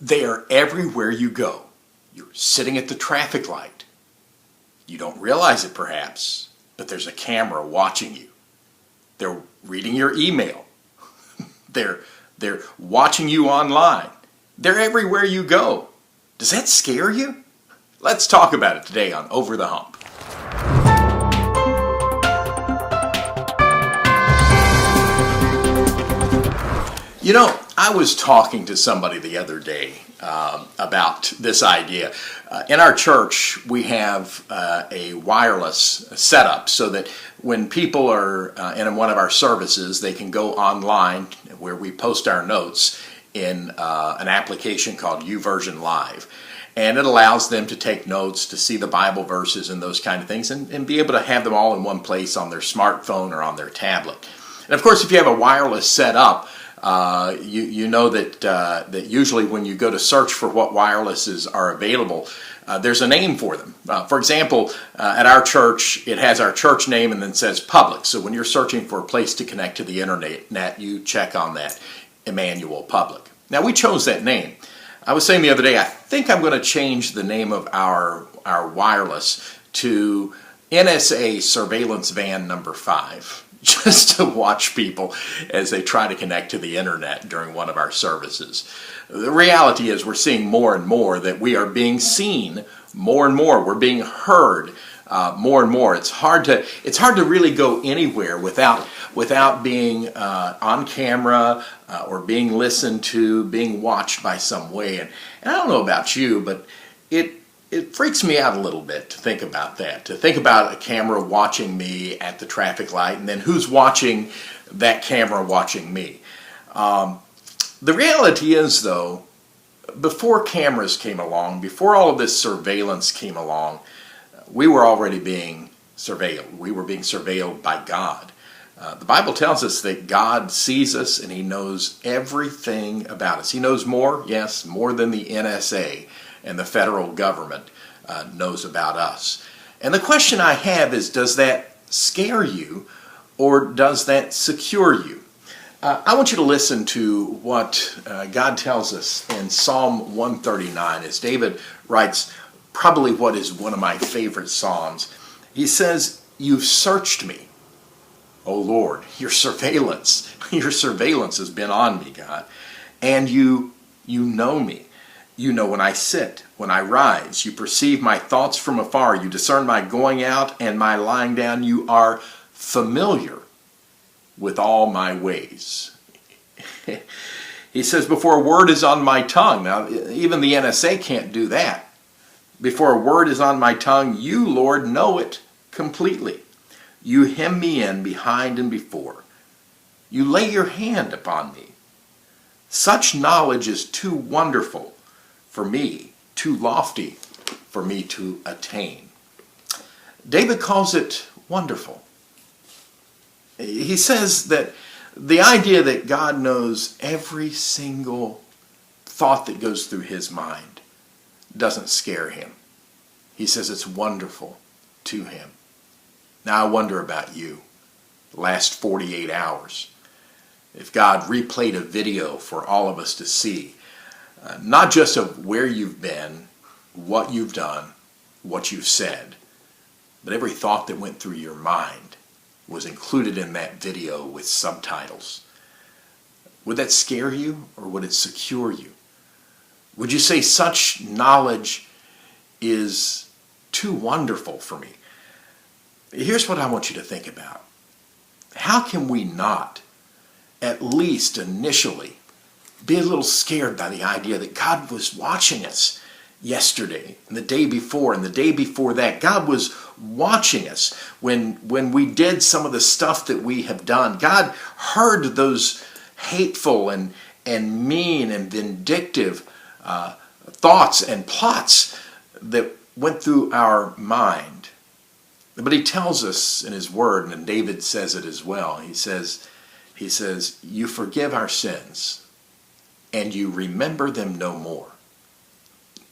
They are everywhere you go. You're sitting at the traffic light. You don't realize it perhaps, but there's a camera watching you. They're reading your email. They're watching you online. They're everywhere you go. Does that scare you? Let's talk about it today on Over the Hump. You know, I was talking to somebody the other day about this idea. In our church, we have a wireless setup so that when people are in one of our services, they can go online where we post our notes in an application called YouVersion Live. And it allows them to take notes, to see the Bible verses and those kind of things, and be able to have them all in one place on their smartphone or on their tablet. And of course, if you have a wireless setup, you know that usually when you go to search for what wirelesses are available, there's a name for them. For example, at our church, it has our church name and then says public. So when you're searching for a place to connect to the internet, you check on that, Emmanuel Public. Now, we chose that name. I was saying the other day, I think I'm going to change the name of our wireless to NSA Surveillance Van number 5. Just to watch people as they try to connect to the internet during one of our services. The reality is we're seeing more and more that we are being seen more and more. We're being heard more and more. It's hard to really go anywhere without being on camera or being listened to, being watched by some way. And I don't know about you, but it freaks me out a little bit to think about that, to think about a camera watching me at the traffic light and then who's watching that camera watching me. The reality is, though, before cameras came along, before all of this surveillance came along, we were already being surveilled. We were being surveilled by God. The Bible tells us that God sees us and He knows everything about us. He knows more, yes, more than the NSA and the federal government knows about us. And the question I have is, does that scare you or does that secure you? I want you to listen to what God tells us in Psalm 139 as David writes probably what is one of my favorite Psalms. He says, "You've searched me, O Lord, your surveillance has been on me, God, and you know me. You know when I sit, when I rise. You perceive my thoughts from afar. You discern my going out and my lying down. You are familiar with all my ways." He says, before a word is on my tongue. Now, even the NSA can't do that. Before a word is on my tongue, you, Lord, know it completely. You hem me in behind and before. You lay your hand upon me. Such knowledge is too wonderful for me, too lofty for me to attain. David calls it wonderful. He says that the idea that God knows every single thought that goes through his mind doesn't scare him. He says it's wonderful to him. Now I wonder about you, the last 48 hours. If God replayed a video for all of us to see, not just of where you've been, what you've done, what you've said, but every thought that went through your mind was included in that video with subtitles. Would that scare you or would it secure you? Would you say such knowledge is too wonderful for me? Here's what I want you to think about. How can we not, at least initially, be a little scared by the idea that God was watching us yesterday and the day before and the day before that? God was watching us when we did some of the stuff that we have done. God heard those hateful and mean and vindictive thoughts and plots that went through our mind. But He tells us in His Word, and David says it as well, He says, you forgive our sins and you remember them no more.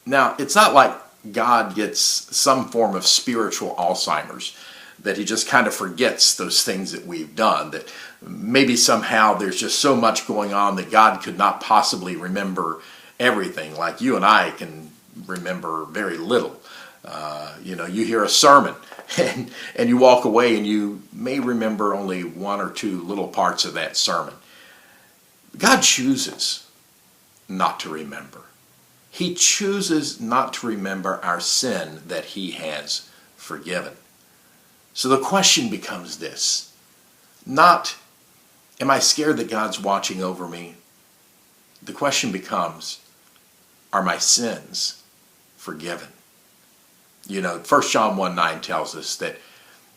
Now, it's not like God gets some form of spiritual Alzheimer's, that He just kind of forgets those things that we've done, that maybe somehow there's just so much going on that God could not possibly remember everything, like you and I can remember very little. You hear a sermon and you walk away and you may remember only one or two little parts of that sermon. God chooses not to remember. He chooses not to remember our sin that he has forgiven. So the question becomes this: not, am I scared that God's watching over me? The question becomes, are my sins forgiven? 1 John 1:9 tells us that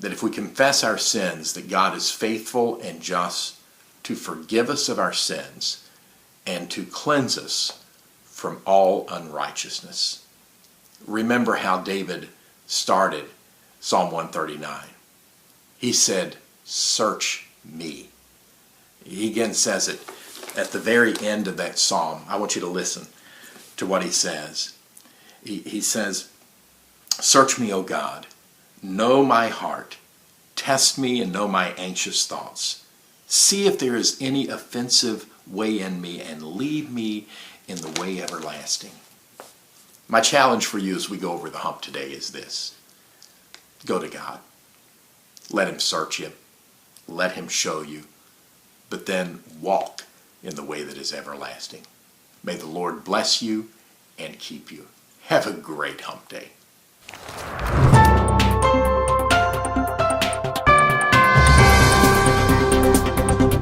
if we confess our sins, that God is faithful and just to forgive us of our sins and to cleanse us from all unrighteousness. Remember how David started Psalm 139. He said, "Search me." He again says it at the very end of that psalm. I want you to listen to what he says. He says, "Search me, O God, know my heart, test me and know my anxious thoughts. See if there is any offensive way in me and lead me in the way everlasting." My challenge for you as we go over the hump today is this: go to God. Let him search you. Let him show you. But then walk in the way that is everlasting. May the Lord bless you and keep you. Have a great hump day.